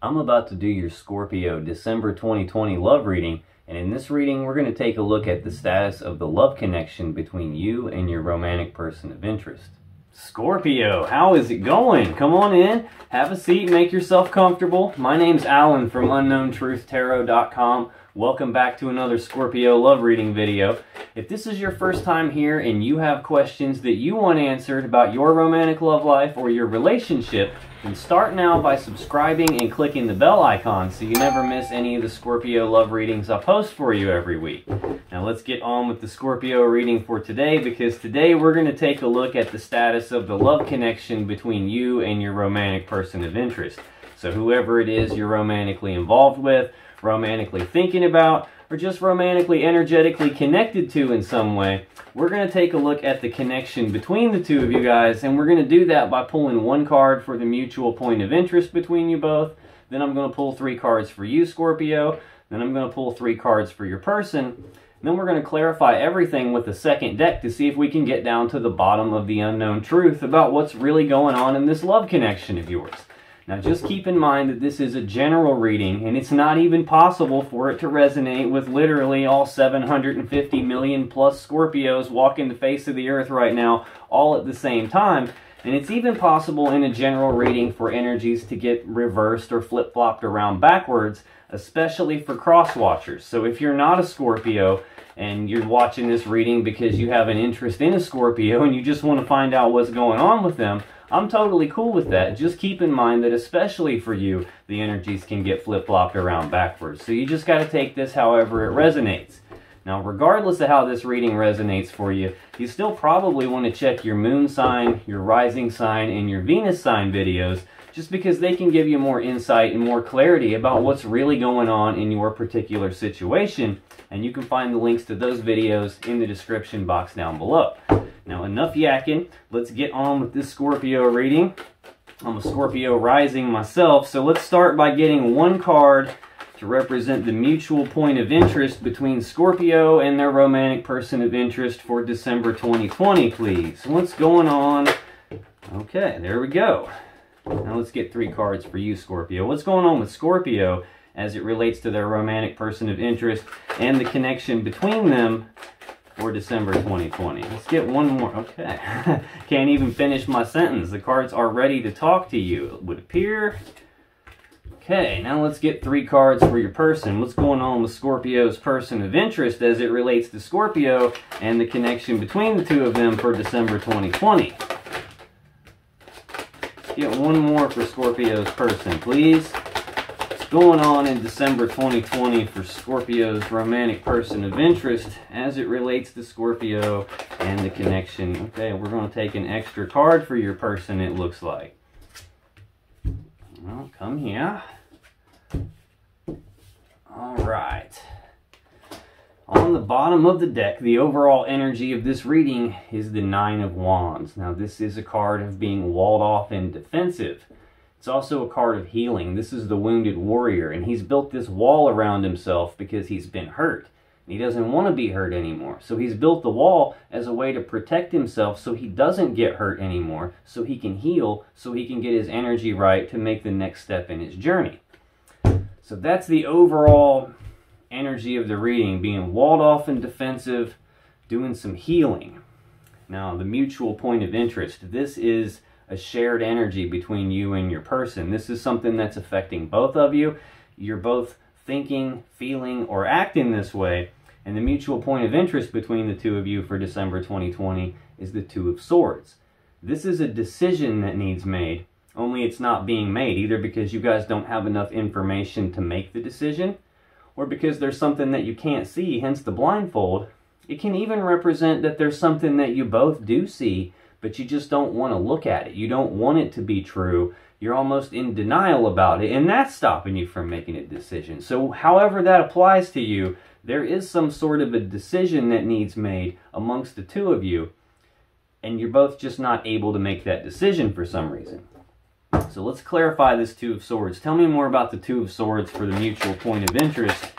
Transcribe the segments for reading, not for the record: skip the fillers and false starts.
I'm about to do your Scorpio December 2020 love reading, and in this reading we're going to take a look at the status of the love connection between you and your romantic person of interest. Scorpio, how is it going? Come on in, have a seat, make yourself comfortable. My name's Alan from UnknownTruthTarot.com. Welcome back to another Scorpio love reading video. If this is your first time here and you have questions that you want answered about your romantic love life or your relationship, then start now by subscribing and clicking the bell icon so you never miss any of the Scorpio love readings I post for you every week. Now let's get on with the Scorpio reading for today, because today we're going to take a look at the status of the love connection between you and your romantic person of interest. So whoever it is you're romantically involved with, romantically thinking about, or just romantically energetically connected to in some way, we're going to take a look at the connection between the two of you guys, and we're going to do that by pulling one card for the mutual point of interest between you both. Then I'm going to pull 3 cards for you, Scorpio. Then I'm going to pull 3 cards for your person. And then we're going to clarify everything with a second deck to see if we can get down to the bottom of the unknown truth about what's really going on in this love connection of yours. Now just keep in mind that this is a general reading, and it's not even possible for it to resonate with literally all 750 million plus Scorpios walking the face of the earth right now, all at the same time. And it's even possible in a general reading for energies to get reversed or flip-flopped around backwards, especially for cross-watchers. So if you're not a Scorpio and you're watching this reading because you have an interest in a Scorpio and you just want to find out what's going on with them, I'm totally cool with that. Just keep in mind that especially for you, the energies can get flip-flopped around backwards. So you just got to take this however it resonates. Now, regardless of how this reading resonates for you, you still probably want to check your moon sign, your rising sign, and your Venus sign videos, just because they can give you more insight and more clarity about what's really going on in your particular situation. And you can find the links to those videos in the description box down below. Now, enough yakking. Let's get on with this Scorpio reading. I'm a Scorpio rising myself, so let's start by getting one card to represent the mutual point of interest between Scorpio and their romantic person of interest for December 2020, please. What's going on? Okay, there we go. Now let's get 3 cards for you, Scorpio. What's going on with Scorpio as it relates to their romantic person of interest and the connection between them for December 2020. Let's get one more. Okay. Can't even finish my sentence. The cards are ready to talk to you, it would appear. Okay, now let's get 3 cards for your person. What's going on with Scorpio's person of interest as it relates to Scorpio and the connection between the two of them for December 2020? Let's get one more for Scorpio's person, please. Going on in December 2020 for Scorpio's romantic person of interest as it relates to Scorpio and the connection. Okay, we're going to take an extra card for your person, it looks like. Well, come here. All right. On the bottom of the deck, the overall energy of this reading is the 9 of Wands. Now, this is a card of being walled off and defensive. It's also a card of healing. This is the wounded warrior, and he's built this wall around himself because he's been hurt. And he doesn't want to be hurt anymore. So he's built the wall as a way to protect himself so he doesn't get hurt anymore, so he can heal, so he can get his energy right to make the next step in his journey. So that's the overall energy of the reading, being walled off and defensive, doing some healing. Now, the mutual point of interest. This is a shared energy between you and your person. This is something that's affecting both of you. You're both thinking, feeling, or acting this way. And the mutual point of interest between the two of you for December 2020 is the 2 of Swords. This is a decision that needs made, only it's not being made, either because you guys don't have enough information to make the decision, or because there's something that you can't see, hence the blindfold. It can even represent that there's something that you both do see, but you just don't want to look at it. You don't want it to be true. You're almost in denial about it, and that's stopping you from making a decision. So however that applies to you, there is some sort of a decision that needs made amongst the two of you, and you're both just not able to make that decision for some reason. So let's clarify this 2 of Swords. Tell me more about the 2 of Swords for the mutual point of interest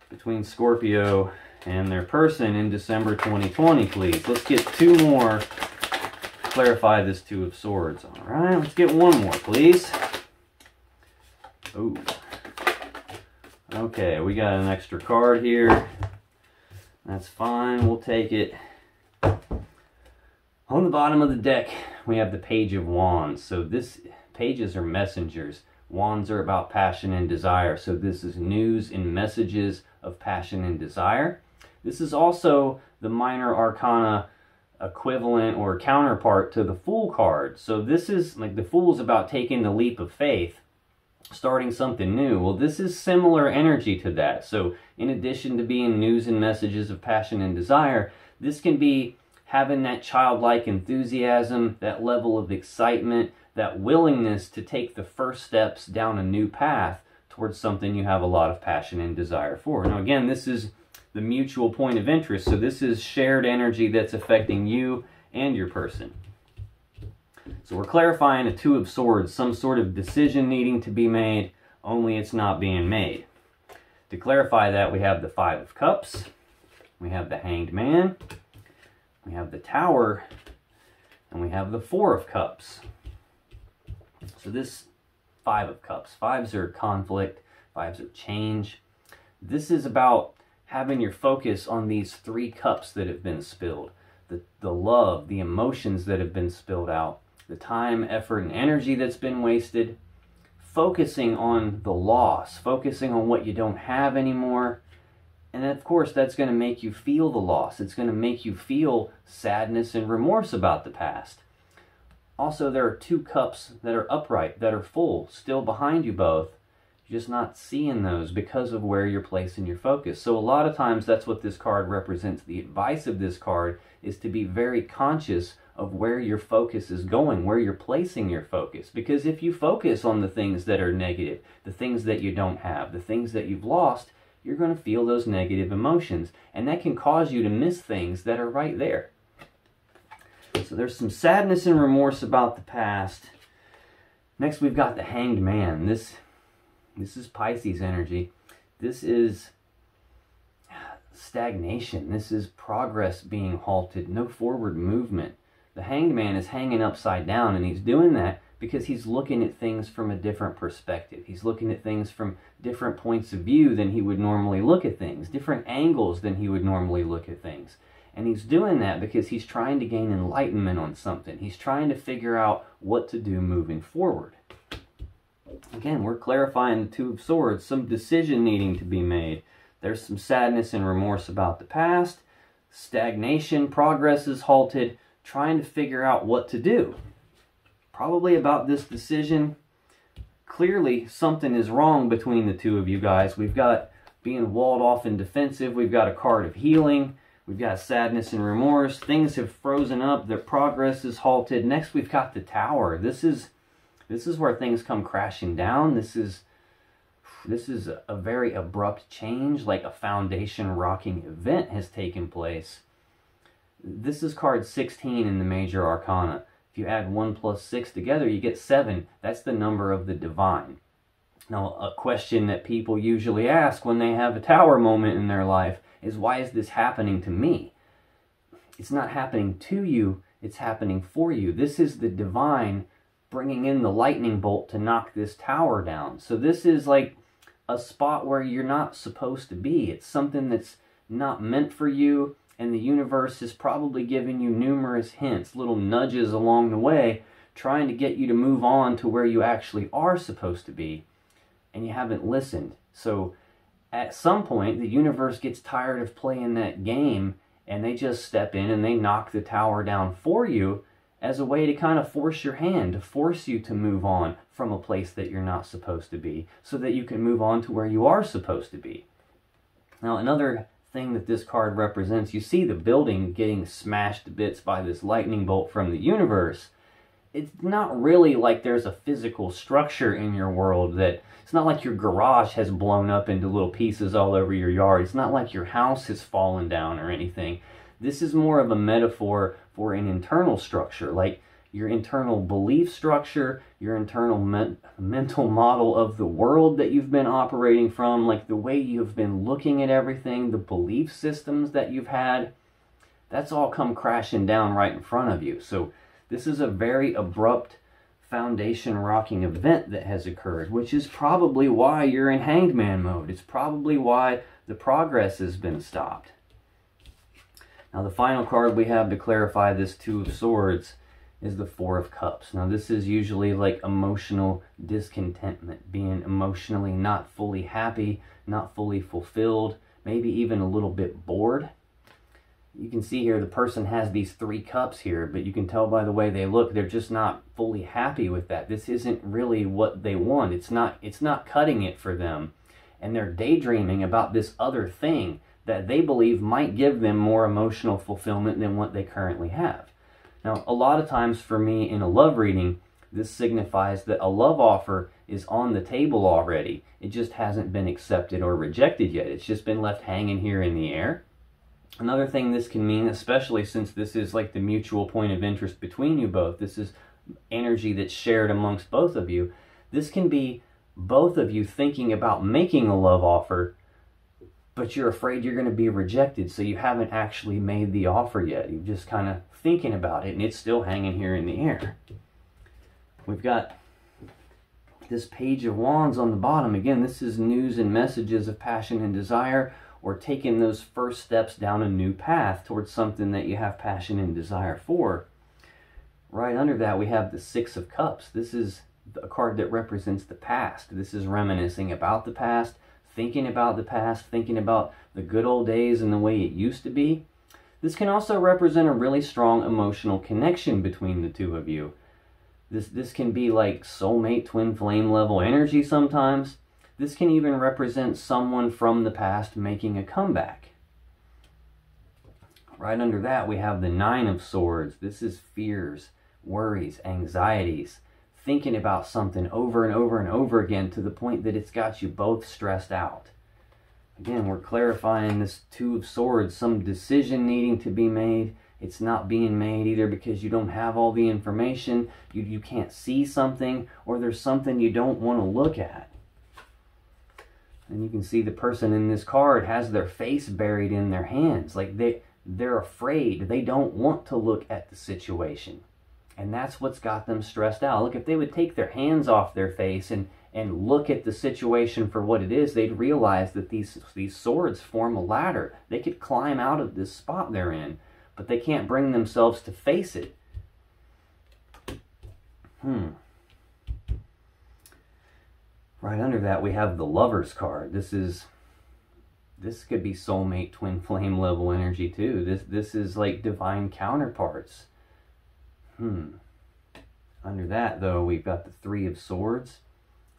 between Scorpio and their person in December 2020, please. Let's get 2 more. Clarify this 2 of Swords. All right, let's get one more, please. Ooh. Okay, we got an extra card here. That's fine, we'll take it. On the bottom of the deck, we have the Page of Wands. So pages are messengers. Wands are about passion and desire. So this is news and messages of passion and desire. This is also the minor arcana equivalent or counterpart to the Fool card. So this is like the Fool is about taking the leap of faith, starting something new. Well, this is similar energy to that. So in addition to being news and messages of passion and desire, this can be having that childlike enthusiasm, that level of excitement, that willingness to take the first steps down a new path towards something you have a lot of passion and desire for. Now again, this is the mutual point of interest, so this is shared energy that's affecting you and your person. So we're clarifying a Two of Swords, some sort of decision needing to be made, only it's not being made. To clarify that, we have the Five of Cups, we have the Hanged Man, we have the Tower, and we have the Four of Cups. So this Five of Cups, fives are conflict, fives are change. This is about having your focus on these three cups that have been spilled. The love, the emotions that have been spilled out, the time, effort, and energy that's been wasted. Focusing on the loss, focusing on what you don't have anymore. And of course, that's going to make you feel the loss. It's going to make you feel sadness and remorse about the past. Also, there are two cups that are upright, that are full, still behind you both. You're just not seeing those because of where you're placing your focus. So a lot of times, that's what this card represents. The advice of this card is to be very conscious of where your focus is going, where you're placing your focus. Because if you focus on the things that are negative, the things that you don't have, the things that you've lost, you're going to feel those negative emotions. And that can cause you to miss things that are right there. So there's some sadness and remorse about the past. Next, we've got the Hanged Man. This is Pisces energy. This is stagnation. This is progress being halted. No forward movement. The Hanged Man is hanging upside down, and he's doing that because he's looking at things from a different perspective. He's looking at things from different points of view than he would normally look at things, different angles than he would normally look at things. And he's doing that because he's trying to gain enlightenment on something. He's trying to figure out what to do moving forward. Again, we're clarifying the Two of Swords, some decision needing to be made. There's some sadness and remorse about the past, stagnation, progress is halted, trying to figure out what to do. Probably about this decision. Clearly, something is wrong between the two of you guys. We've got being walled off and defensive. We've got a card of healing. We've got sadness and remorse. Things have frozen up. Their progress is halted. Next, we've got the Tower. This is where things come crashing down. This is a very abrupt change, like a foundation-rocking event has taken place. This is card 16 in the Major Arcana. If you add 1 plus 6 together, you get 7. That's the number of the divine. Now, a question that people usually ask when they have a Tower moment in their life is, why is this happening to me? It's not happening to you, it's happening for you. This is the divine bringing in the lightning bolt to knock this tower down. So this is like a spot where you're not supposed to be. It's something that's not meant for you, and the universe is probably giving you numerous hints, little nudges along the way, trying to get you to move on to where you actually are supposed to be, and you haven't listened. So at some point, the universe gets tired of playing that game, and they just step in and they knock the tower down for you as a way to kind of force your hand, to force you to move on from a place that you're not supposed to be, so that you can move on to where you are supposed to be. Now, another thing that this card represents, you see the building getting smashed to bits by this lightning bolt from the universe. It's not really like there's a physical structure in your world that, it's not like your garage has blown up into little pieces all over your yard. It's not like your house has fallen down or anything. This is more of a metaphor for an internal structure, like your internal belief structure, your internal mental model of the world that you've been operating from, like the way you've been looking at everything, the belief systems that you've had. That's all come crashing down right in front of you. So this is a very abrupt foundation rocking event that has occurred, which is probably why you're in Hanged Man mode. It's probably why the progress has been stopped. Now the final card we have to clarify this Two of Swords is the Four of Cups. Now this is usually like emotional discontentment, being emotionally not fully happy, not fully fulfilled, maybe even a little bit bored. You can see here the person has these 3 cups here, but you can tell by the way they look, they're just not fully happy with that. This isn't really what they want. It's not cutting it for them. And they're daydreaming about this other thing that they believe might give them more emotional fulfillment than what they currently have. Now, a lot of times for me in a love reading, this signifies that a love offer is on the table already. It just hasn't been accepted or rejected yet. It's just been left hanging here in the air. Another thing this can mean, especially since this is like the mutual point of interest between you both, this is energy that's shared amongst both of you, this can be both of you thinking about making a love offer, but you're afraid you're going to be rejected, so you haven't actually made the offer yet. You're just kind of thinking about it, and it's still hanging here in the air. We've got this Page of Wands on the bottom. Again, this is news and messages of passion and desire, or taking those first steps down a new path towards something that you have passion and desire for. Right under that, we have the Six of Cups. This is a card that represents the past. This is reminiscing about the past, thinking about the past, thinking about the good old days and the way it used to be. This can also represent a really strong emotional connection between the two of you. This can be like soulmate, twin flame level energy sometimes. This can even represent someone from the past making a comeback. Right under that, we have the Nine of Swords. This is fears, worries, anxieties, thinking about something over and over and over again to the point that it's got you both stressed out. Again, we're clarifying this Two of Swords, some decision needing to be made. It's not being made either because you don't have all the information, you can't see something, or there's something you don't want to look at. And you can see the person in this card has their face buried in their hands. Like they're afraid. They don't want to look at the situation. And that's what's got them stressed out. Look, if they would take their hands off their face and look at the situation for what it is, they'd realize that these swords form a ladder. They could climb out of this spot they're in, but they can't bring themselves to face it. Right under that, we have the Lovers card. This could be soulmate, twin flame level energy too. This is like divine counterparts. Under that, though, we've got the Three of Swords.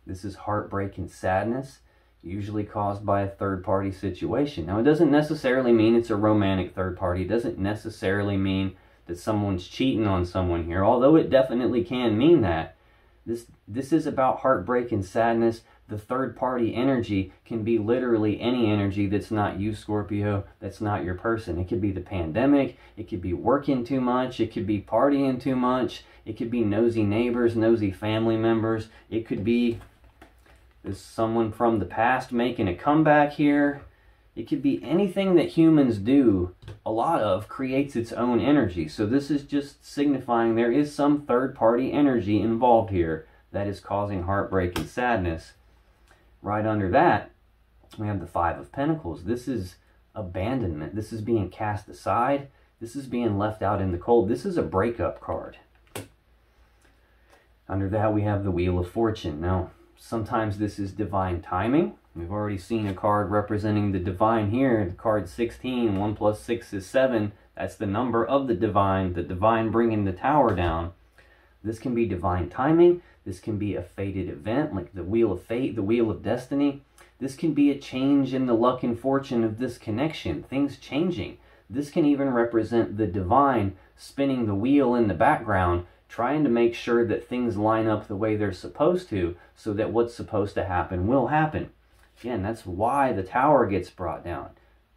This is heartbreak and sadness, usually caused by a third-party situation. Now, it doesn't necessarily mean it's a romantic third party. It doesn't necessarily mean that someone's cheating on someone here, although it definitely can mean that. This is about heartbreak and sadness. The third-party energy can be literally any energy that's not you, Scorpio, that's not your person. It could be the pandemic. It could be working too much. It could be partying too much. It could be nosy neighbors, nosy family members. It could be someone from the past making a comeback here. It could be anything that humans do, a lot of, creates its own energy. So this is just signifying there is some third-party energy involved here that is causing heartbreak and sadness. Right under that, we have the Five of Pentacles. This is abandonment. This is being cast aside. This is being left out in the cold. This is a breakup card. Under that, we have the Wheel of Fortune. Now, sometimes this is divine timing. We've already seen a card representing the divine here. Card 16, 1 plus 6 is 7. That's the number of the divine bringing the tower down. This can be divine timing. This can be a fated event, like the Wheel of Fate, the Wheel of Destiny. This can be a change in the luck and fortune of this connection, things changing. This can even represent the divine spinning the wheel in the background, trying to make sure that things line up the way they're supposed to, so that what's supposed to happen will happen. Again, that's why the tower gets brought down.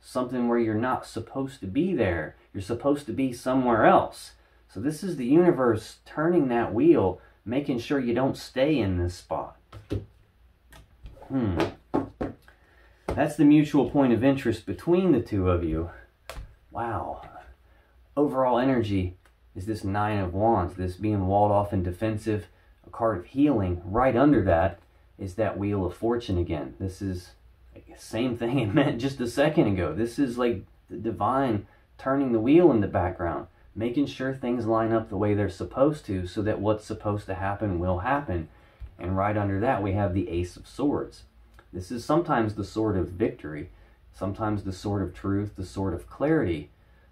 Something where you're not supposed to be there. You're supposed to be somewhere else. So this is the universe turning that wheel, making sure you don't stay in this spot. That's the mutual point of interest between the two of you. Wow. Overall energy is this Nine of Wands, this being walled off and defensive, card of healing, right under that is that Wheel of Fortune again. This is the same thing it meant just a second ago. This is like the divine turning the wheel in the background, making sure things line up the way they're supposed to, so that what's supposed to happen will happen. And right under that we have the Ace of Swords. This is sometimes the sword of victory, sometimes the sword of truth, the sword of clarity.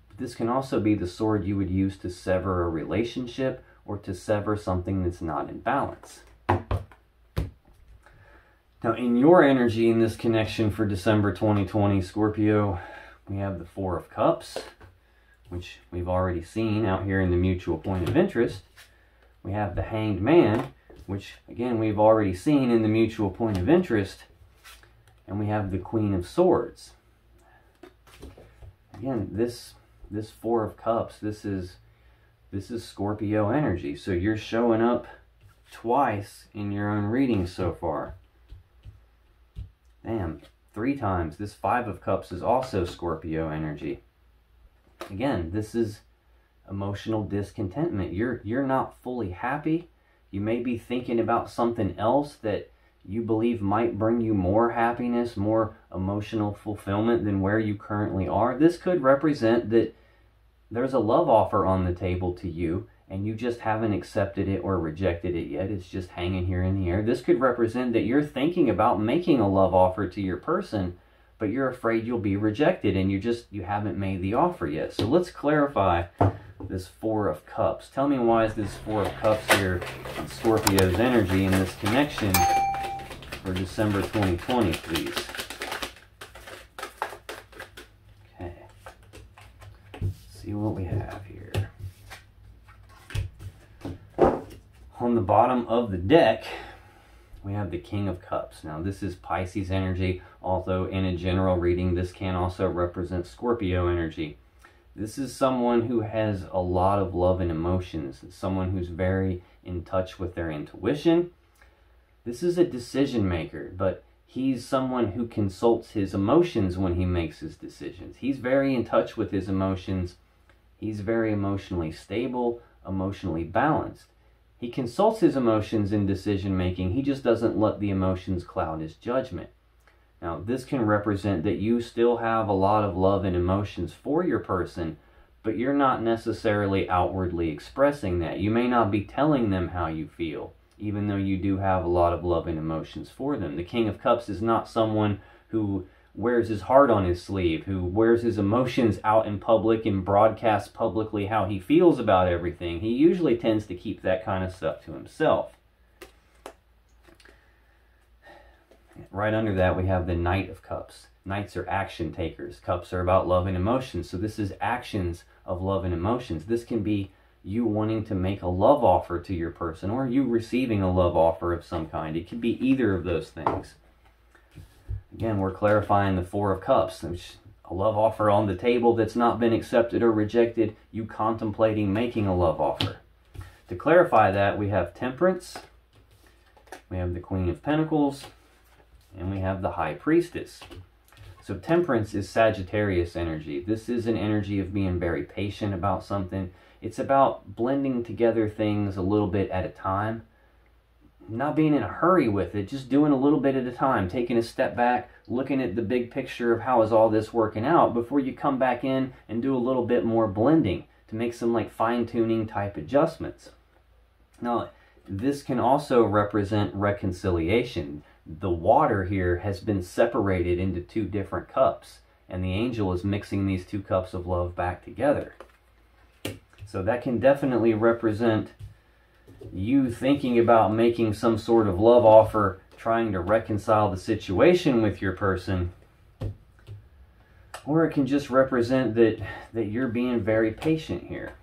But this can also be the sword you would use to sever a relationship or to sever something that's not in balance. Now, in your energy in this connection for December 2020, Scorpio, we have the Four of Cups, which we've already seen out here in the mutual point of interest. We have the Hanged Man, which again we've already seen in the mutual point of interest. And we have the Queen of Swords. Again, this Four of Cups, this is Scorpio energy. So you're showing up twice in your own reading so far. Damn, 3 times. This Five of Cups is also Scorpio energy. Again, this is emotional discontentment. You're not fully happy. You may be thinking about something else that you believe might bring you more happiness, more emotional fulfillment than where you currently are. This could represent that there's a love offer on the table to you, and you just haven't accepted it or rejected it yet. It's just hanging here in the air. This could represent that you're thinking about making a love offer to your person, but you're afraid you'll be rejected, and you haven't made the offer yet. So let's clarify this Four of Cups. Tell me, why is this Four of Cups here in Scorpio's energy in this connection for December 2020, please? Okay. Let's see what we have here. On the bottom of the deck, we have the King of Cups. Now, this is Pisces energy, although in a general reading, this can also represent Scorpio energy. This is someone who has a lot of love and emotions. It's someone who's very in touch with their intuition. This is a decision maker, but he's someone who consults his emotions when he makes his decisions. He's very in touch with his emotions. He's very emotionally stable, emotionally balanced. He consults his emotions in decision making. He just doesn't let the emotions cloud his judgment. Now, this can represent that you still have a lot of love and emotions for your person, but you're not necessarily outwardly expressing that. You may not be telling them how you feel, even though you do have a lot of love and emotions for them. The King of Cups is not someone who wears his heart on his sleeve, who wears his emotions out in public and broadcasts publicly how he feels about everything. He usually tends to keep that kind of stuff to himself. Right under that, we have the Knight of Cups. Knights are action takers. Cups are about love and emotions. So this is actions of love and emotions. This can be you wanting to make a love offer to your person, or you receiving a love offer of some kind. It could be either of those things. Again, we're clarifying the Four of Cups. There's a love offer on the table that's not been accepted or rejected. You contemplating making a love offer. To clarify that, we have Temperance. We have the Queen of Pentacles. And we have the High Priestess. So Temperance is Sagittarius energy. This is an energy of being very patient about something. It's about blending together things a little bit at a time. Not being in a hurry with it, just doing a little bit at a time, taking a step back, looking at the big picture of how is all this working out before you come back in and do a little bit more blending to make some like fine-tuning type adjustments. Now, this can also represent reconciliation. The water here has been separated into 2 different cups, and the angel is mixing these 2 cups of love back together. So that can definitely represent you thinking about making some sort of love offer, trying to reconcile the situation with your person. Or it can just represent that you're being very patient here.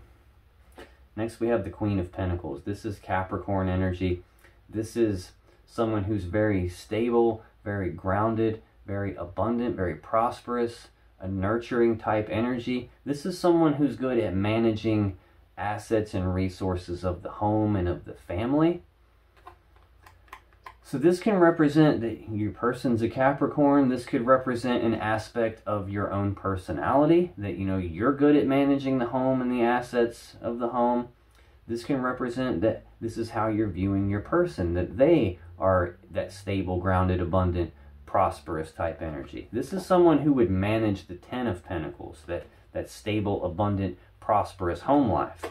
Next, we have the Queen of Pentacles. This is Capricorn energy. This is someone who's very stable, very grounded, very abundant, very prosperous, a nurturing type energy. This is someone who's good at managing assets and resources of the home and of the family. So this can represent that your person's a Capricorn. This could represent an aspect of your own personality, that you're good at managing the home and the assets of the home. This can represent that this is how you're viewing your person, that they are that stable, grounded, abundant, prosperous type energy. This is someone who would manage the Ten of Pentacles, that stable, abundant, prosperous home life.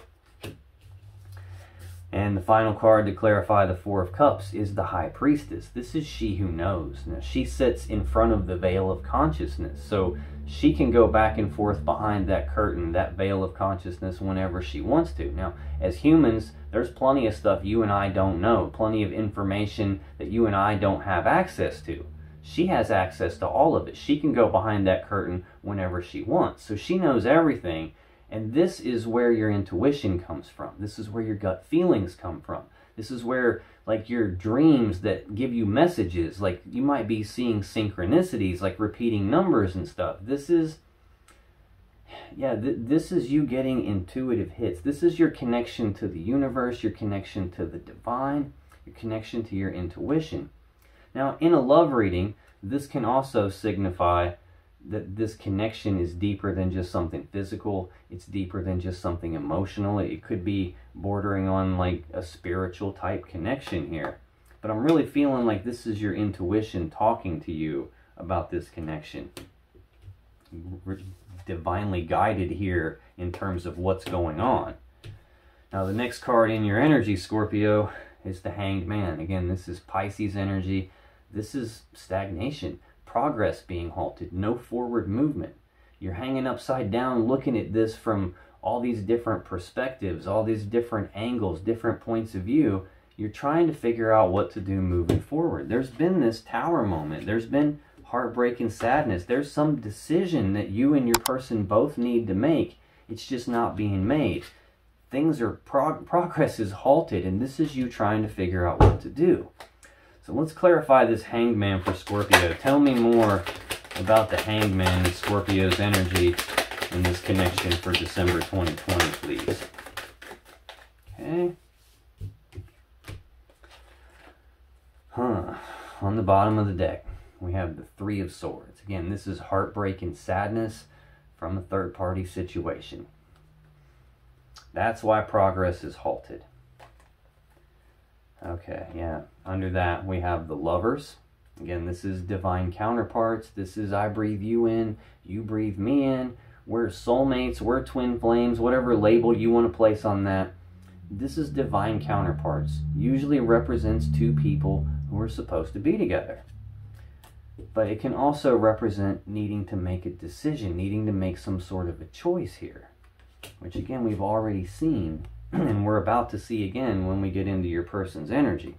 And the final card to clarify the Four of Cups is the High Priestess. This is she who knows. Now, she sits in front of the veil of consciousness, so she can go back and forth behind that curtain, that veil of consciousness, whenever she wants to. Now, as humans, there's plenty of stuff you and I don't know, plenty of information that you and I don't have access to. She has access to all of it. She can go behind that curtain whenever she wants. So she knows everything. And this is where your intuition comes from. This is where your gut feelings come from. This is where, like, your dreams that give you messages, like you might be seeing synchronicities, like repeating numbers and stuff. This is, yeah, this is you getting intuitive hits. This is your connection to the universe, your connection to the divine, your connection to your intuition. Now, in a love reading, this can also signify that this connection is deeper than just something physical. It's deeper than just something emotional. It could be bordering on like a spiritual type connection here. But I'm really feeling like this is your intuition talking to you about this connection. We're divinely guided here in terms of what's going on. Now, the next card in your energy, Scorpio, is the Hanged Man. Again, this is Pisces energy. This is stagnation. Progress being halted, no forward movement. You're hanging upside down looking at this from all these different perspectives, all these different angles, different points of view. You're trying to figure out what to do moving forward. There's been this tower moment. There's been heartbreak and sadness. There's some decision that you and your person both need to make. It's just not being made. Things are, progress is halted, and this is you trying to figure out what to do. So let's clarify this Hanged Man for Scorpio. Tell me more about the Hanged Man and Scorpio's energy in this connection for December 2020, please. Okay. On the bottom of the deck, we have the Three of Swords. Again, this is heartbreak and sadness from a third-party situation. That's why progress is halted. Okay, yeah. Under that, we have the Lovers. Again, this is divine counterparts. This is I breathe you in, you breathe me in. We're soulmates, we're twin flames, whatever label you want to place on that. This is divine counterparts. Usually represents two people who are supposed to be together. But it can also represent needing to make a decision, needing to make some sort of a choice here. Which again, we've already seen. And we're about to see again when we get into your person's energy.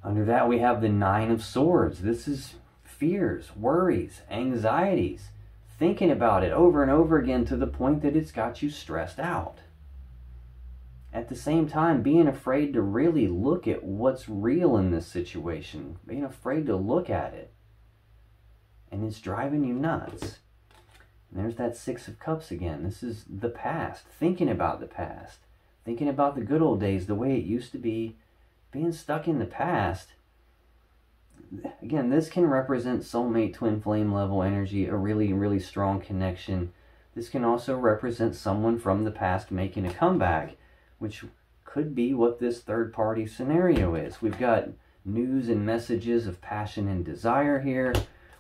Under that, we have the Nine of Swords. This is fears, worries, anxieties, thinking about it over and over again to the point that it's got you stressed out. At the same time, being afraid to really look at what's real in this situation, being afraid to look at it. And it's driving you nuts. And there's that Six of Cups again. This is the past, thinking about the past, thinking about the good old days, the way it used to be, being stuck in the past. Again, this can represent soulmate, twin flame level energy, a really, really strong connection. This can also represent someone from the past making a comeback, which could be what this third party scenario is. We've got news and messages of passion and desire here.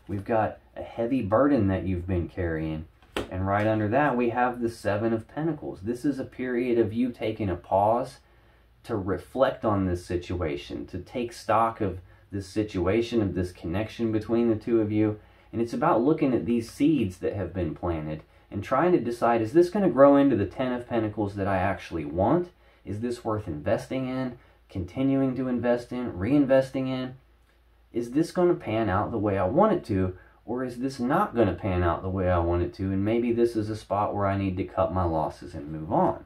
We've got a heavy burden that you've been carrying. And right under that, we have the Seven of Pentacles. This is a period of you taking a pause to reflect on this situation, to take stock of this situation, of this connection between the two of you. And it's about looking at these seeds that have been planted and trying to decide, is this going to grow into the Ten of Pentacles that I actually want? Is this worth investing in, continuing to invest in, reinvesting in? Is this going to pan out the way I want it to, or is this not going to pan out the way I want it to, and maybe this is a spot where I need to cut my losses and move on?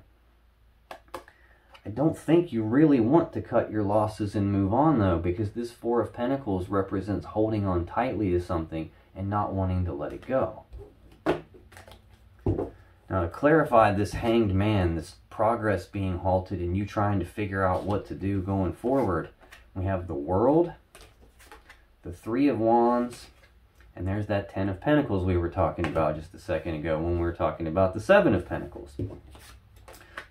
I don't think you really want to cut your losses and move on, though, because this Four of Pentacles represents holding on tightly to something and not wanting to let it go. Now, to clarify this Hanged Man, this progress being halted and you trying to figure out what to do going forward, we have the World, the Three of Wands, and there's that Ten of Pentacles we were talking about just a second ago when we were talking about the Seven of Pentacles.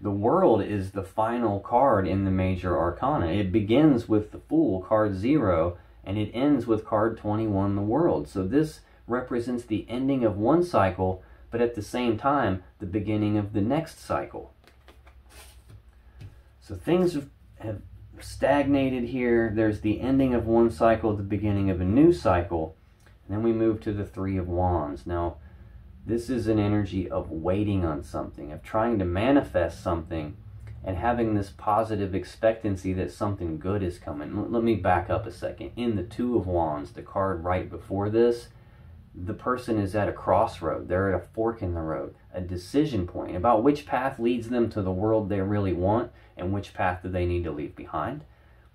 The World is the final card in the major arcana. It begins with the Fool, card 0, and it ends with card 21, the World. So this represents the ending of one cycle, but at the same time, the beginning of the next cycle. So things have stagnated here. There's the ending of one cycle, the beginning of a new cycle. And then we move to the Three of Wands. Now, this is an energy of waiting on something, of trying to manifest something, and having this positive expectancy that something good is coming. Let me back up a second. In the Two of Wands, the card right before this, the person is at a crossroad. They're at a fork in the road, a decision point about which path leads them to the world they really want and which path do they need to leave behind.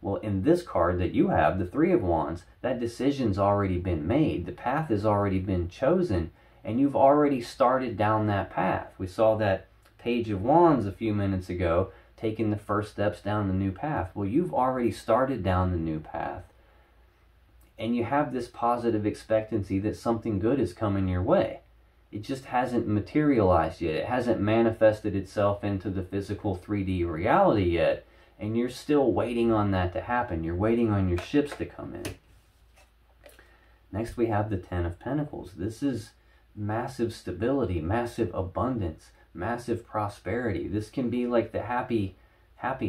Well, in this card that you have, the Three of Wands, that decision's already been made. The path has already been chosen, and you've already started down that path. We saw that Page of Wands a few minutes ago, taking the first steps down the new path. Well, you've already started down the new path, and you have this positive expectancy that something good is coming your way. It just hasn't materialized yet. It hasn't manifested itself into the physical 3D reality yet, and you're still waiting on that to happen. You're waiting on your ships to come in. Next, we have the Ten of Pentacles. This is massive stability, massive abundance, massive prosperity. This can be like the happy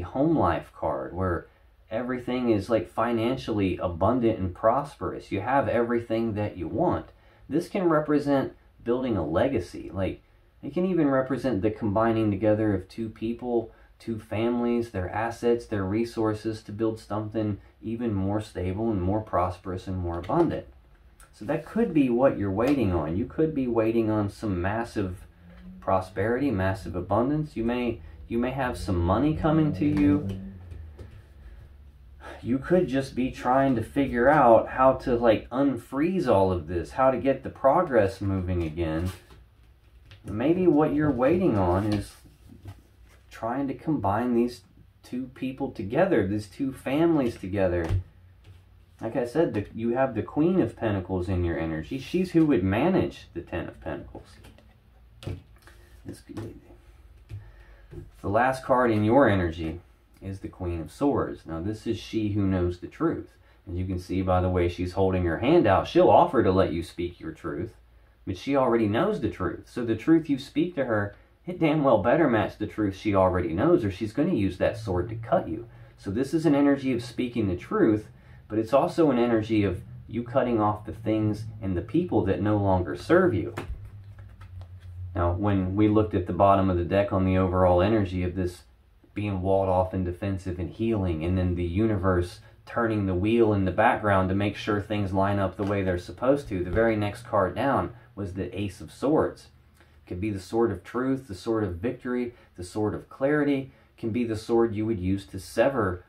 home life card, where everything is like financially abundant and prosperous. You have everything that you want. This can represent building a legacy. Like, it can even represent the combining together of two people, two families, their assets, their resources to build something even more stable and more prosperous and more abundant. So that could be what you're waiting on. You could be waiting on some massive prosperity, massive abundance. You may have some money coming to you. You could just be trying to figure out how to like unfreeze all of this, how to get the progress moving again. Maybe what you're waiting on is trying to combine these two people together, these two families together. Like I said, you have the Queen of Pentacles in your energy. She's who would manage the Ten of Pentacles. The last card in your energy is the Queen of Swords. Now, this is she who knows the truth. And you can see by the way she's holding her hand out, she'll offer to let you speak your truth, but she already knows the truth. So the truth you speak to her, it damn well better match the truth she already knows, or she's going to use that sword to cut you. So this is an energy of speaking the truth, but it's also an energy of you cutting off the things and the people that no longer serve you. Now, when we looked at the bottom of the deck on the overall energy of this being walled off and defensive and healing, and then the universe turning the wheel in the background to make sure things line up the way they're supposed to, the very next card down was the Ace of Swords. It could be the sword of truth, the sword of victory, the sword of clarity. It can be the sword you would use to sever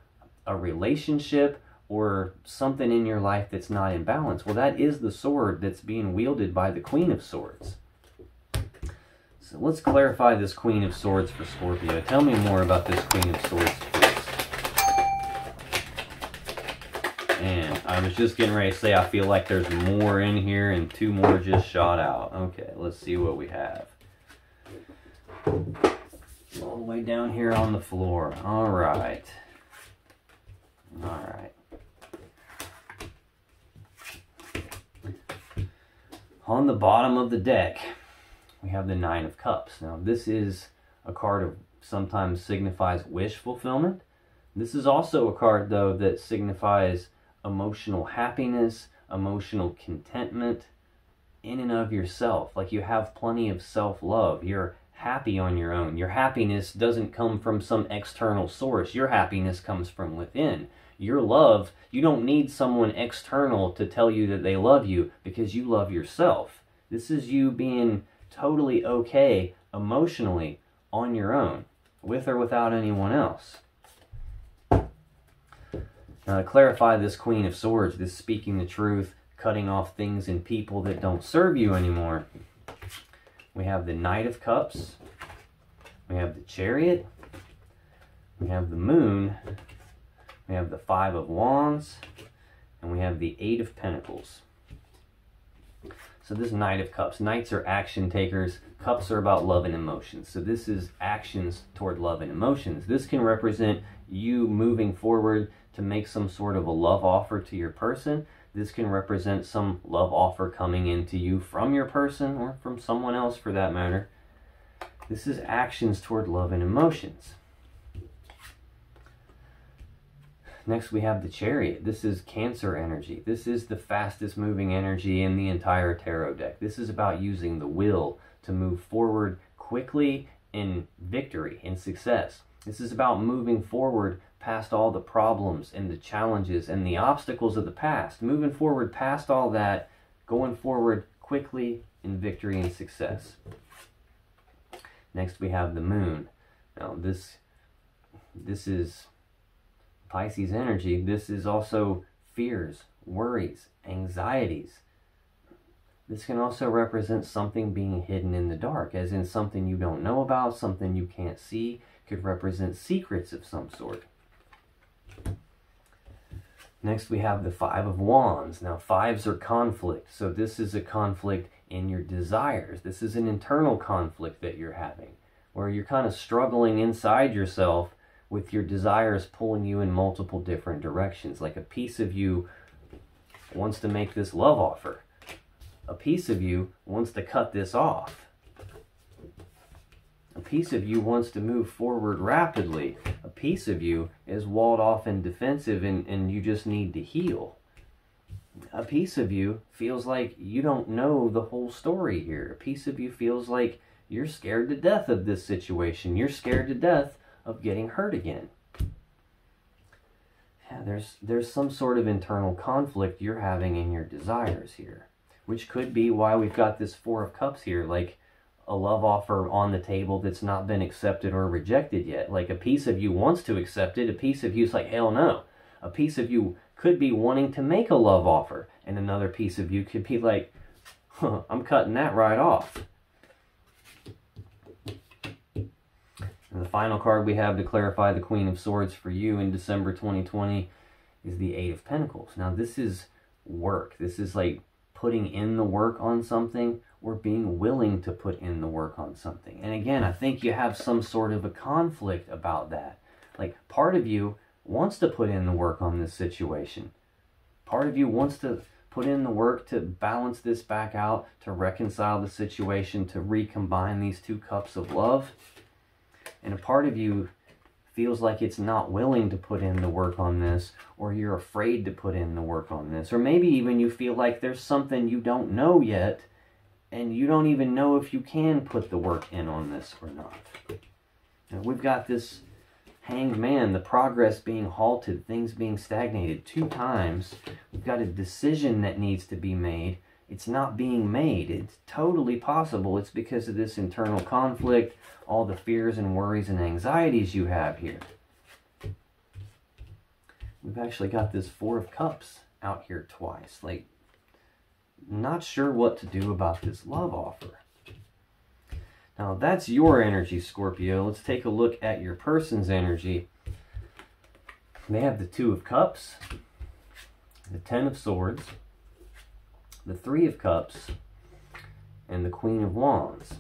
a relationship or something in your life that's not in balance. Well, that is the sword that's being wielded by the Queen of Swords. So let's clarify this Queen of Swords for Scorpio. Tell me more about this Queen of Swords, please. And I was just getting ready to say I feel like there's more in here and two more just shot out. Okay, let's see what we have. All the way down here on the floor. All right. All right. On the bottom of the deck, we have the Nine of Cups. Now, this is a card of sometimes signifies wish fulfillment. This is also a card, though, that signifies emotional happiness, emotional contentment in and of yourself. Like, you have plenty of self-love. You're happy on your own. Your happiness doesn't come from some external source. Your happiness comes from within. Your love, you don't need someone external to tell you that they love you, because you love yourself. This is you being totally okay emotionally on your own, with or without anyone else. Now, to clarify this Queen of Swords, this speaking the truth, cutting off things and people that don't serve you anymore, we have the Knight of Cups, we have the Chariot, we have the Moon, we have the Five of Wands, and we have the Eight of Pentacles. So this Knight of Cups. Knights are action takers. Cups are about love and emotions. So this is actions toward love and emotions. This can represent you moving forward to make some sort of a love offer to your person. This can represent some love offer coming into you from your person or from someone else for that matter. This is actions toward love and emotions. Next we have the Chariot. This is Cancer energy. This is the fastest moving energy in the entire tarot deck. This is about using the will to move forward quickly in victory, in success. This is about moving forward past all the problems and the challenges and the obstacles of the past. Moving forward past all that, going forward quickly in victory and success. Next we have the Moon. Now this is Pisces energy. This is also fears, worries, anxieties. This can also represent something being hidden in the dark, as in something you don't know about, something you can't see. Could represent secrets of some sort. Next we have the Five of Wands. Now fives are conflict, so this is a conflict in your desires. This is an internal conflict that you're having, where you're kind of struggling inside yourself with your desires pulling you in multiple different directions. Like a piece of you wants to make this love offer. A piece of you wants to cut this off. A piece of you wants to move forward rapidly. A piece of you is walled off and defensive and you just need to heal. A piece of you feels like you don't know the whole story here. A piece of you feels like you're scared to death of this situation. You're scared to death of getting hurt again. Yeah, there's some sort of internal conflict you're having in your desires here, which could be why we've got this Four of Cups here, like a love offer on the table that's not been accepted or rejected yet. Like a piece of you wants to accept it, a piece of you's like, hell no. A piece of you could be wanting to make a love offer, and another piece of you could be like, huh, I'm cutting that right off. And the final card we have to clarify the Queen of Swords for you in December 2020 is the Eight of Pentacles. Now this is work. This is like putting in the work on something or being willing to put in the work on something. And again, I think you have some sort of a conflict about that. Like part of you wants to put in the work on this situation. Part of you wants to put in the work to balance this back out, to reconcile the situation, to recombine these two cups of love. And a part of you feels like it's not willing to put in the work on this, or you're afraid to put in the work on this. Or maybe even you feel like there's something you don't know yet, and you don't even know if you can put the work in on this or not. And we've got this Hanged Man, the progress being halted, things being stagnated 2 times. We've got a decision that needs to be made. It's not being made. It's totally possible. It's because of this internal conflict, all the fears and worries and anxieties you have here. We've actually got this Four of Cups out here twice. Like, not sure what to do about this love offer. Now, that's your energy, Scorpio. Let's take a look at your person's energy. They have the Two of Cups, the Ten of Swords, the Three of Cups, and the Queen of Wands.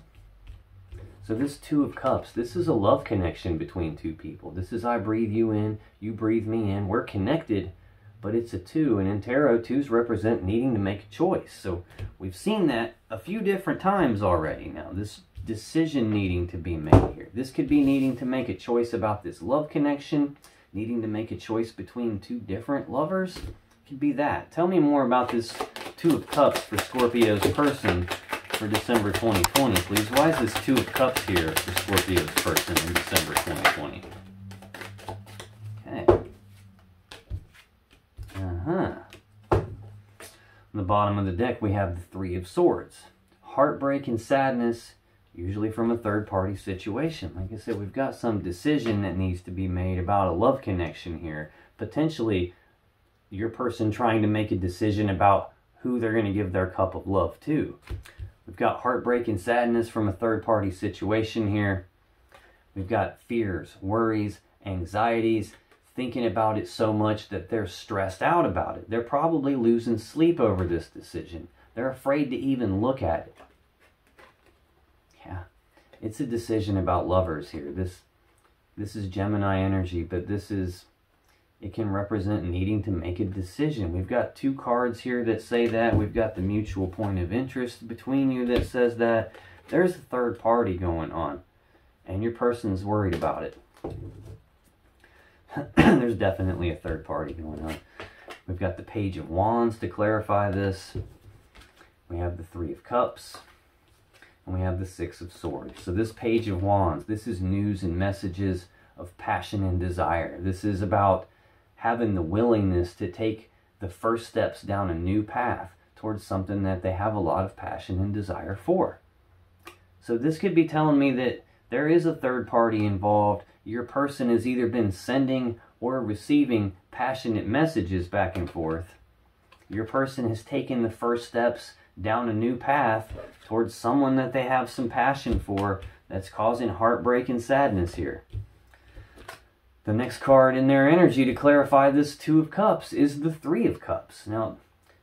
So this Two of Cups, this is a love connection between two people. This is I breathe you in, you breathe me in. We're connected, but it's a two. And in tarot, twos represent needing to make a choice. So we've seen that a few different times already now. This decision needing to be made here. This could be needing to make a choice about this love connection, needing to make a choice between two different lovers. It could be that. Tell me more about this Two of Cups for Scorpio's person for December 2020, please. Why is this Two of Cups here for Scorpio's person in December 2020? Okay. On the bottom of the deck, we have the Three of Swords. Heartbreak and sadness, usually from a third-party situation. Like I said, we've got some decision that needs to be made about a love connection here. Potentially, your person trying to make a decision about who they're going to give their cup of love to. We've got heartbreak and sadness from a third-party situation here. We've got fears, worries, anxieties, thinking about it so much that they're stressed out about it. They're probably losing sleep over this decision. They're afraid to even look at it. Yeah, it's a decision about lovers here. This is Gemini energy, but it can represent needing to make a decision. We've got two cards here that say that. We've got the mutual point of interest between you that says that. There's a third party going on, and your person's worried about it. There's definitely a third party going on. We've got the Page of Wands to clarify this. We have the Three of Cups. And we have the Six of Swords. So this Page of Wands, this is news and messages of passion and desire. This is about having the willingness to take the first steps down a new path towards something that they have a lot of passion and desire for. So this could be telling me that there is a third party involved. Your person has either been sending or receiving passionate messages back and forth. Your person has taken the first steps down a new path towards someone that they have some passion for that's causing heartbreak and sadness here. The next card in their energy to clarify this Two of Cups is the Three of Cups. Now,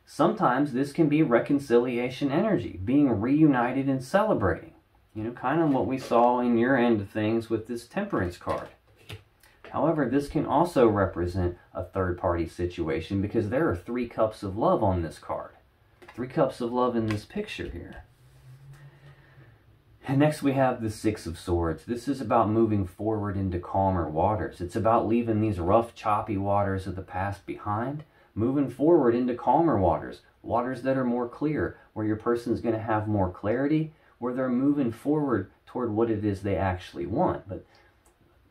sometimes this can be reconciliation energy, being reunited and celebrating. You know, kind of what we saw in your end of things with this Temperance card. However, this can also represent a third-party situation because there are 3 cups of love on this card. 3 cups of love in this picture here. And next we have the Six of Swords. This is about moving forward into calmer waters. It's about leaving these rough, choppy waters of the past behind, moving forward into calmer waters. Waters that are more clear, where your person's going to have more clarity, where they're moving forward toward what it is they actually want. But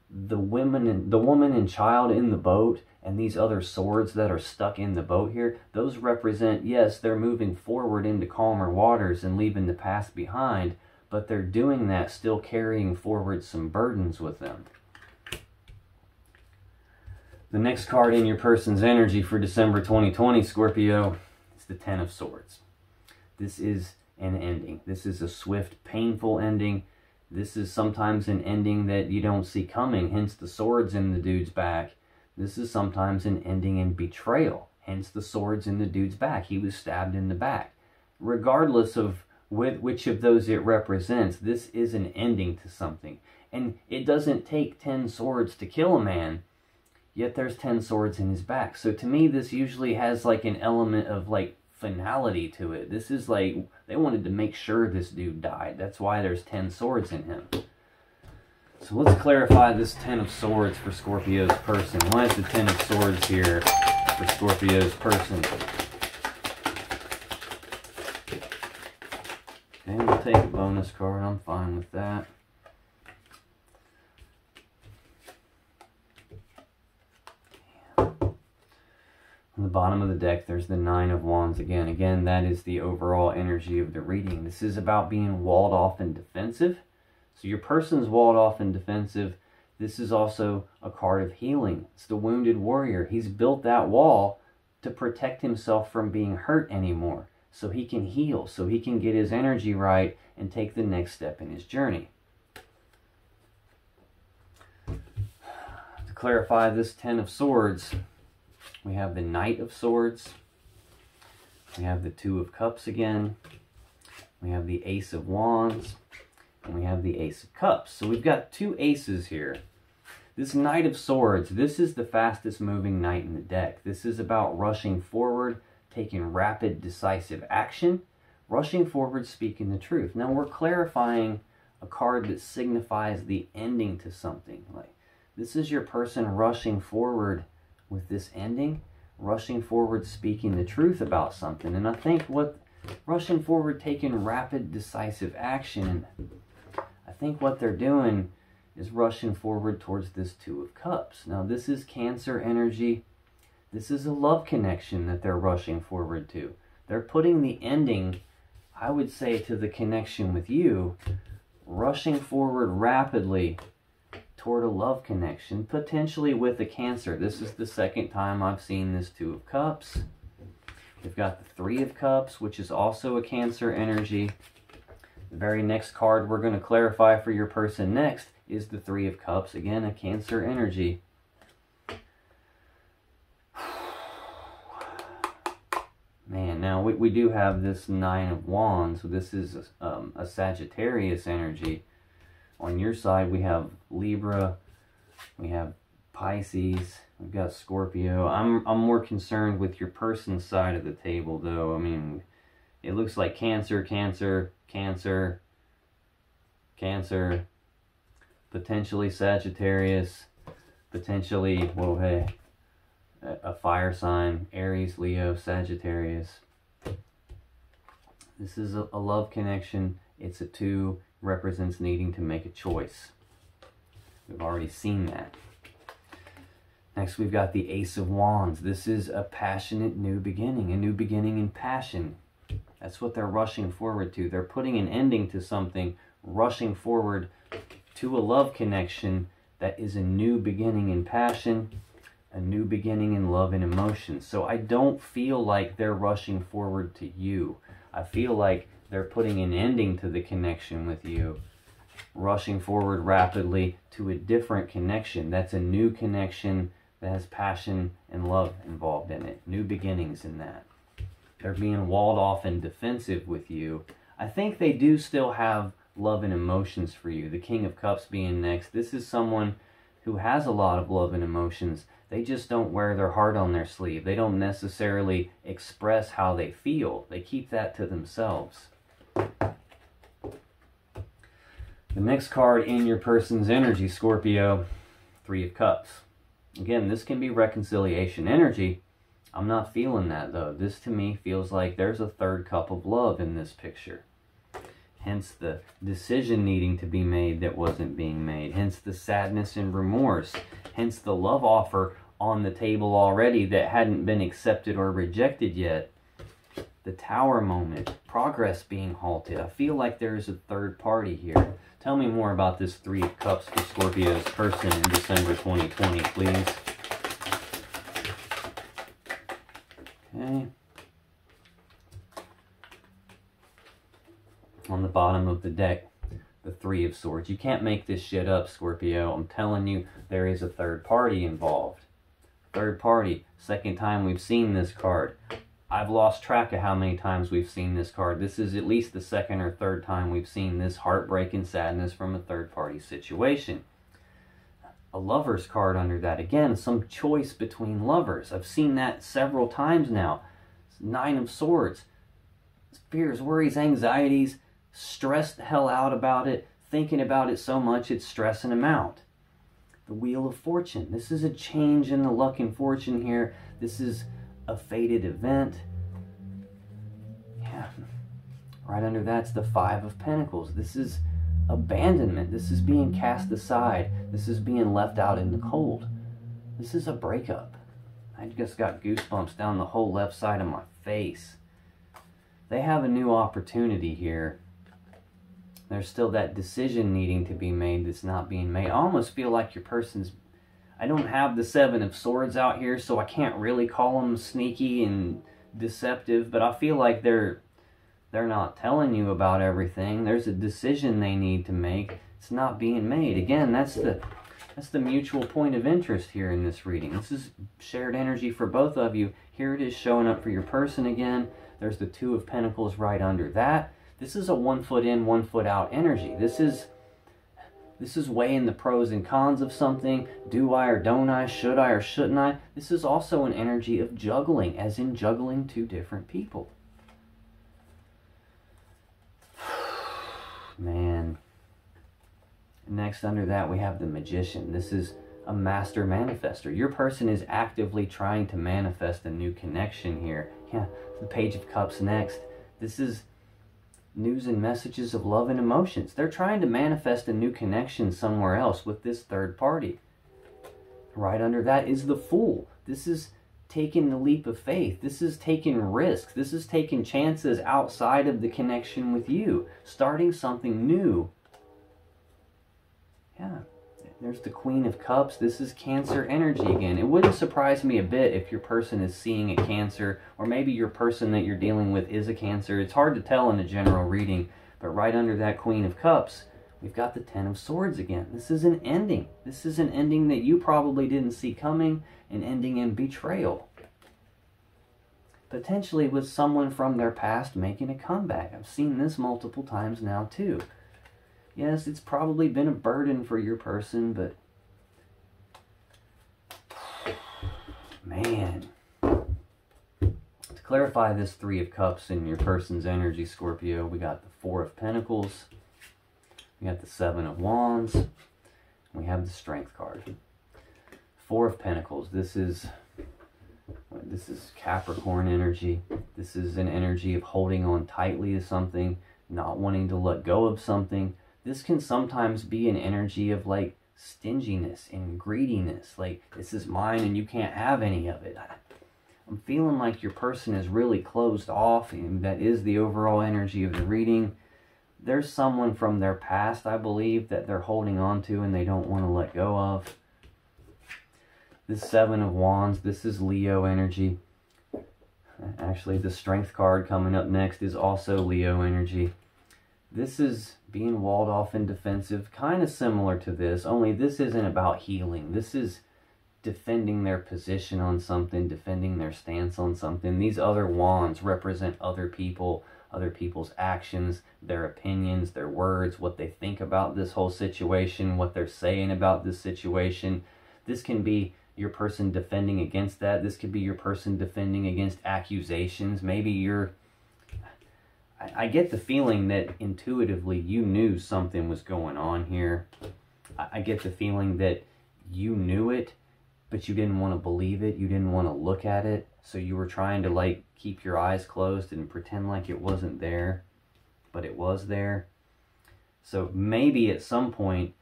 the woman and child in the boat and these other swords that are stuck in the boat here, those represent, yes, they're moving forward into calmer waters and leaving the past behind, but they're doing that still carrying forward some burdens with them. The next card in your person's energy for December 2020, Scorpio, is the Ten of Swords. This is an ending. This is a swift, painful ending. This is sometimes an ending that you don't see coming, hence the swords in the dude's back. This is sometimes an ending in betrayal, hence the swords in the dude's back. He was stabbed in the back. Regardless of which of those it represents, this is an ending to something. And it doesn't take 10 swords to kill a man, yet there's 10 swords in his back. So to me, this usually has like an element of like finality to it. This is like, they wanted to make sure this dude died. That's why there's 10 swords in him. So let's clarify this Ten of Swords for Scorpio's person. Why is the Ten of Swords here for Scorpio's person? Okay, we'll take a bonus card. I'm fine with that. On the bottom of the deck, there's the Nine of Wands again. Again, that is the overall energy of the reading. This is about being walled off and defensive. So your person's walled off and defensive. This is also a card of healing. It's the wounded warrior. He's built that wall to protect himself from being hurt anymore, so he can heal, so he can get his energy right and take the next step in his journey. To clarify this Ten of Swords, we have the Knight of Swords. We have the Two of Cups again. We have the Ace of Wands. And we have the Ace of Cups. So we've got 2 aces here. This Knight of Swords, this is the fastest moving knight in the deck. This is about rushing forward, taking rapid, decisive action, rushing forward, speaking the truth. Now we're clarifying a card that signifies the ending to something. Like, this is your person rushing forward with this ending, rushing forward, speaking the truth about something. And I think what rushing forward, taking rapid, decisive action, I think what they're doing is rushing forward towards this Two of Cups. Now this is Cancer energy. This is a love connection that they're rushing forward to. They're putting the ending, I would say, to the connection with you, rushing forward rapidly toward a love connection, potentially with a Cancer. This is the second time I've seen this Two of Cups. We've got the Three of Cups, which is also a Cancer energy. The very next card we're going to clarify for your person next is the Three of Cups. Again, a Cancer energy. Man, now we do have this Nine of Wands. So this is a Sagittarius energy. On your side, we have Libra, we have Pisces, we've got Scorpio. I'm more concerned with your person's side of the table, though. I mean, it looks like Cancer, Cancer, Cancer, Cancer, potentially Sagittarius, potentially, whoa, hey, a fire sign, Aries, Leo, Sagittarius. This is a love connection. It's a 2, represents needing to make a choice. We've already seen that. Next, we've got the Ace of Wands. This is a passionate new beginning, a new beginning in passion. That's what they're rushing forward to. They're putting an ending to something, rushing forward to a love connection that is a new beginning in passion, a new beginning in love and emotion. So I don't feel like they're rushing forward to you. I feel like they're putting an ending to the connection with you, rushing forward rapidly to a different connection. That's a new connection that has passion and love involved in it. New beginnings in that. They're being walled off and defensive with you. I think they do still have love and emotions for you. The King of Cups being next. This is someone who has a lot of love and emotions. They just don't wear their heart on their sleeve. They don't necessarily express how they feel. They keep that to themselves. The next card in your person's energy, Scorpio, 3 of Cups. Again, this can be reconciliation energy. I'm not feeling that, though. This, to me, feels like there's a 3rd cup of love in this picture. Hence the decision needing to be made that wasn't being made. Hence the sadness and remorse. Hence the love offer on the table already that hadn't been accepted or rejected yet. The Tower moment. Progress being halted. I feel like there is a 3rd party here. Tell me more about this 3 of Cups for Scorpio's person in December 2020, please. Okay. On the bottom of the deck, the 3 of Swords. You can't make this shit up, Scorpio. I'm telling you, there is a 3rd party involved. 3rd party. 2nd time we've seen this card. I've lost track of how many times we've seen this card. This is at least the 2nd or 3rd time we've seen this heartbreak and sadness from a 3rd party situation. A Lover's card under that. Again, some choice between lovers. I've seen that several times now. 9 of Swords. Fears, worries, anxieties, stressed the hell out about it, thinking about it so much it's stressing them out. The Wheel of Fortune. This is a change in the luck and fortune here. This is a fated event. Yeah. Right under that's the 5 of Pentacles. This is abandonment. This is being cast aside. This is being left out in the cold. This is a breakup. I just got goosebumps down the whole left side of my face. They have a new opportunity here. There's still that decision needing to be made that's not being made. I almost feel like your person's... I don't have the 7 of Swords out here, so I can't really call them sneaky and deceptive, but I feel like they're not telling you about everything. There's a decision they need to make. It's not being made. Again, that's the mutual point of interest here in this reading. This is shared energy for both of you. Here it is showing up for your person again. There's the 2 of Pentacles right under that. This is a 1 foot in, 1 foot out energy. This is weighing the pros and cons of something. Do I or don't I? Should I or shouldn't I? This is also an energy of juggling, as in juggling 2 different people. Man. Next under that we have the Magician. This is a master manifester. Your person is actively trying to manifest a new connection here. Yeah, the Page of Cups next. This is news and messages of love and emotions. They're trying to manifest a new connection somewhere else with this 3rd party. Right under that is the Fool. This is taking the leap of faith. This is taking risks. This is taking chances outside of the connection with you. Starting something new. Yeah. There's the Queen of Cups. This is Cancer energy again. It wouldn't surprise me a bit if your person is seeing a Cancer, or maybe your person that you're dealing with is a Cancer. It's hard to tell in a general reading, but right under that Queen of Cups, we've got the 10 of Swords again. This is an ending. This is an ending that you probably didn't see coming, an ending in betrayal. potentially with someone from their past making a comeback. I've seen this multiple times now too. Yes, it's probably been a burden for your person, but man, to clarify this Three of Cups in your person's energy, Scorpio, we got the Four of Pentacles, we got the Seven of Wands, we have the Strength card. Four of Pentacles, this is Capricorn energy. This is an energy of holding on tightly to something, not wanting to let go of something. This can sometimes be an energy of like stinginess and greediness. Like, this is mine and you can't have any of it. I'm feeling like your person is really closed off, and that is the overall energy of the reading. There's someone from their past, I believe, that they're holding on to and they don't want to let go of. This Seven of Wands, this is Leo energy. Actually, the Strength card coming up next is also Leo energy. This is being walled off and defensive, kind of similar to this, only this isn't about healing. This is defending their position on something, defending their stance on something. These other wands represent other people, other people's actions, their opinions, their words, what they think about this whole situation, what they're saying about this situation. This can be your person defending against that. This could be your person defending against accusations. Maybe you're... I get the feeling that intuitively you knew something was going on here. I get the feeling that you knew it, but you didn't want to believe it. You didn't want to look at it. So you were trying to like keep your eyes closed and pretend like it wasn't there, but it was there. So maybe at some point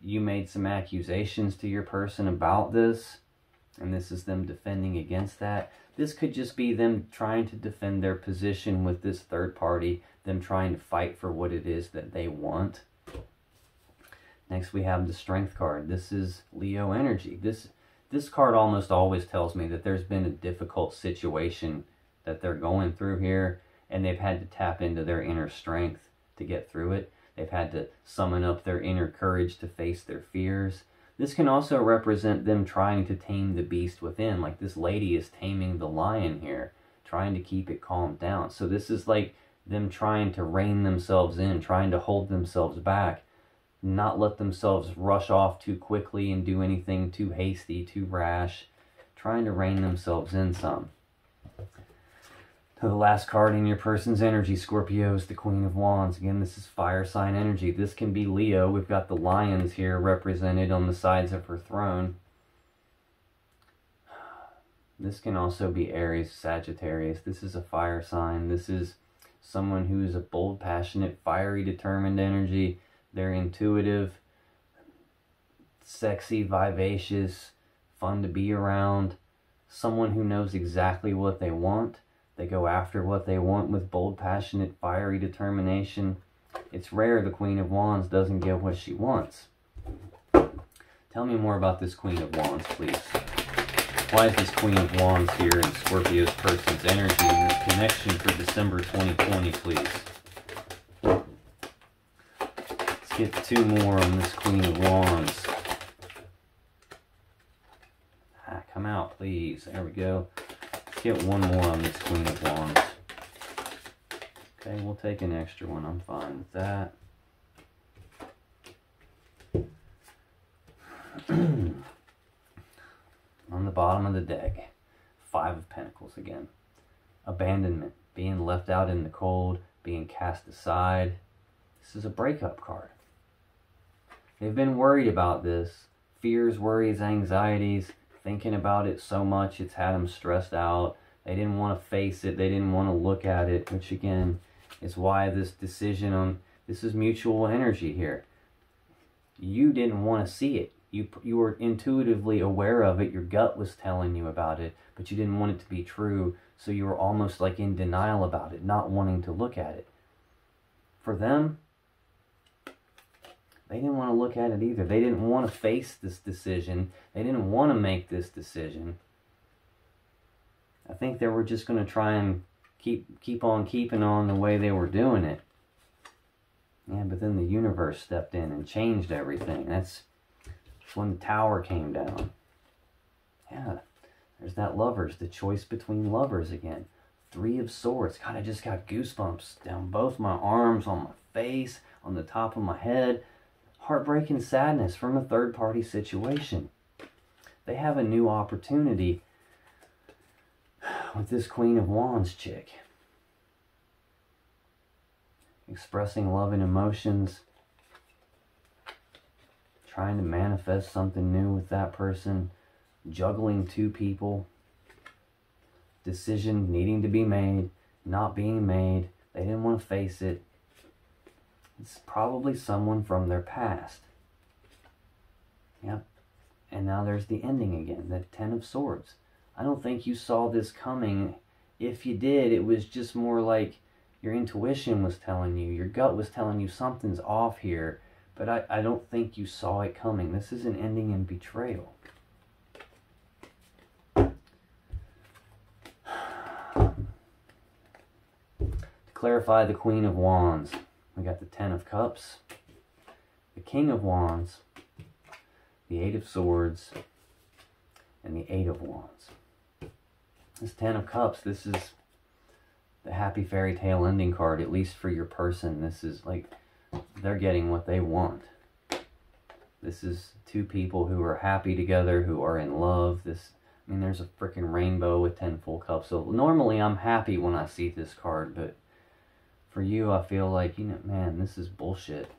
you made some accusations to your person about this, and this is them defending against that. This could just be them trying to defend their position with this third party, them trying to fight for what it is that they want. Next we have the Strength card. This is Leo energy. This card almost always tells me that there's been a difficult situation that they're going through here, and they've had to tap into their inner strength to get through it. They've had to summon up their inner courage to face their fears. This can also represent them trying to tame the beast within. Like this lady is taming the lion here, trying to keep it calmed down. So this is like them trying to rein themselves in, trying to hold themselves back, not let themselves rush off too quickly and do anything too hasty, too rash, trying to rein themselves in some. So the last card in your person's energy, Scorpio, is the Queen of Wands. Again, this is fire sign energy. This can be Leo. We've got the lions here represented on the sides of her throne. This can also be Aries, Sagittarius. This is a fire sign. This is someone who is a bold, passionate, fiery, determined energy. They're intuitive, sexy, vivacious, fun to be around. Someone who knows exactly what they want. They go after what they want with bold, passionate, fiery determination. It's rare the Queen of Wands doesn't get what she wants. Tell me more about this Queen of Wands, please. Why is this Queen of Wands here in Scorpio's person's energy and this connection for December 2020, please? Let's get two more on this Queen of Wands. Come out, please. There we go. Get one more on this Queen of Wands. Okay, we'll take an extra one. I'm fine with that. On the bottom of the deck, Five of Pentacles again. Abandonment, being left out in the cold, being cast aside. This is a breakup card. They've been worried about this. Fears, worries, anxieties. Thinking about it so much, it's had them stressed out. They didn't want to face it. They didn't want to look at it, which again is why this decision on, this is mutual energy here. You didn't want to see it. You were intuitively aware of it. Your gut was telling you about it, but you didn't want it to be true. So you were almost like in denial about it, not wanting to look at it. For them, they didn't want to look at it either. They didn't want to face this decision. They didn't want to make this decision. I think they were just going to try and keep on keeping on the way they were doing it. Yeah, but then the universe stepped in and changed everything. That's when the tower came down. Yeah, there's that lovers, the choice between lovers again. Three of Swords. God, I just got goosebumps down both my arms, on my face, on the top of my head. Heartbreaking sadness from a third-party situation. They have a new opportunity with this Queen of Wands chick. Expressing love and emotions. Trying to manifest something new with that person. Juggling two people. Decision needing to be made. Not being made. They didn't want to face it. It's probably someone from their past. Yep. And now there's the ending again. The Ten of Swords. I don't think you saw this coming. If you did, it was just more like your intuition was telling you. Your gut was telling you something's off here. But I don't think you saw it coming. This is an ending in betrayal. To clarify the Queen of Wands, we got the Ten of Cups, the King of Wands, the Eight of Swords, and the Eight of Wands. This Ten of Cups, this is the happy fairy tale ending card, at least for your person. This is like, they're getting what they want. This is two people who are happy together, who are in love. I mean, there's a freaking rainbow with 10 full cups. So normally I'm happy when I see this card, but for you, I feel like, you know, man, this is bullshit.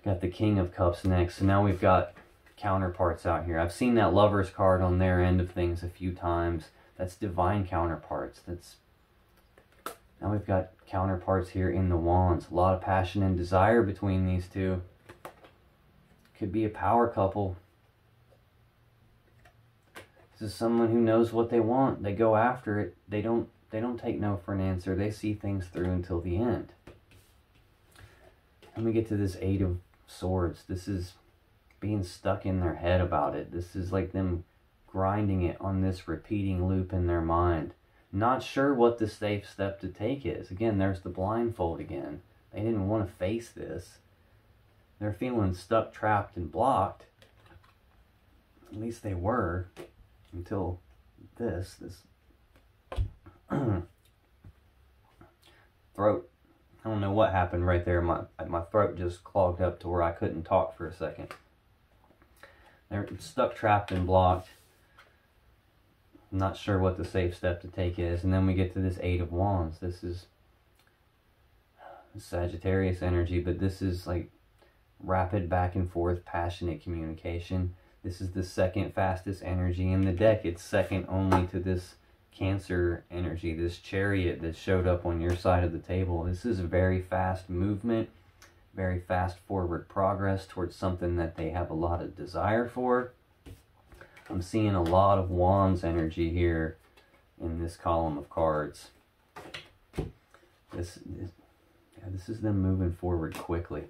Got the King of Cups next. So now we've got counterparts out here. I've seen that Lover's card on their end of things a few times. That's divine counterparts. Now we've got counterparts here in the Wands. A lot of passion and desire between these two. Could be a power couple. This is someone who knows what they want. They go after it. They don't take no for an answer. They see things through until the end. And we get to this Eight of Swords. This is being stuck in their head about it. This is like them grinding it on this repeating loop in their mind. Not sure what the safe step to take is. Again, there's the blindfold again. They didn't want to face this. They're feeling stuck, trapped, and blocked. At least they were. Until this throat. I don't know what happened right there. My throat just clogged up to where I couldn't talk for a second. They're stuck, trapped, and blocked. Not sure what the safe step to take is. And then we get to this Eight of Wands. This is Sagittarius energy, but this is like rapid back and forth, passionate communication. This is the second fastest energy in the deck. It's second only to this Cancer energy, this Chariot that showed up on your side of the table. This is a very fast movement, very fast forward progress towards something that they have a lot of desire for. I'm seeing a lot of Wands energy here in this column of cards. This is them moving forward quickly.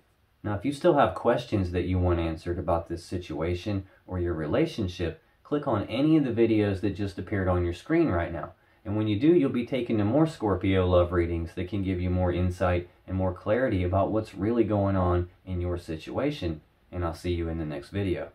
Now, if you still have questions that you want answered about this situation or your relationship, click on any of the videos that just appeared on your screen right now. And when you do, you'll be taken to more Scorpio love readings that can give you more insight and more clarity about what's really going on in your situation. And I'll see you in the next video.